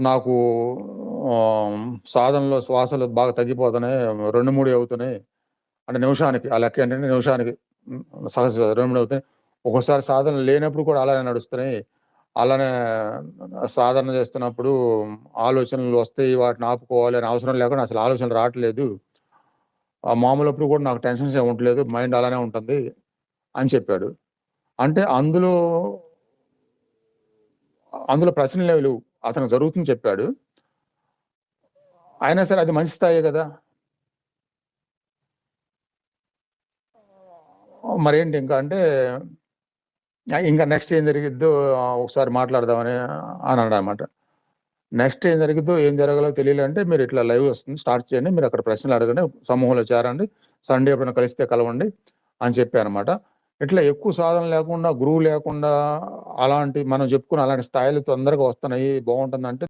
నాకు సాధనలో శ్వాసలు బాగా తగ్గిపోతున్నాయి. 2, 3 అవుతున్నాయి. అంటే నిమిషానికి ఆ లెక్క ఏంటంటే నిమిషానికి సహజ 2, 3 అవుతున్నాయి. ఒక్కోసారి సాధన లేనప్పుడు కూడా అలానే నడుస్తున్నాయి. అలానే సాధన చేస్తున్నప్పుడు ఆలోచనలు వస్తాయి. వాటిని ఆపుకోవాలి అనే అవసరం లేకుండా అసలు ఆలోచనలు రావట్లేదు. మామూలప్పుడు కూడా నాకు టెన్షన్స్ ఏమి ఉండట్లేదు. మైండ్ అలానే ఉంటుంది అని చెప్పాడు. అంటే అందులో ప్రశ్నలేమి లేవు. అతనికి జరుగుతుంది చెప్పాడు. అయినా సరే అది మంచి స్థాయే గదా! మరేంటి ఇంకా అంటే ఇంక నెక్స్ట్ ఏం జరిగిద్దో ఒకసారి మాట్లాడదామని అన్నాడనమాట. నెక్స్ట్ ఏం జరిగిద్దో, ఏం జరగాలో తెలియాలంటే మీరిట్లా లైవ్ వస్తుంది. స్టార్ట్ చేయండి. మీరక్కడ ప్రశ్నలు అడగండి. సమూహంలో చేరండి. సండే ఎప్పుడైనా కలిస్తే కలవండి అని చెప్పానమాట. ఇట్లా ఎక్కువ సాధన లేకుండా, గురువు లేకుండా అలాంటి మనం చెప్పుకున్న అలాంటి స్థాయిలు తొందరగా వస్తున్నాయి. బావుంటుందంటే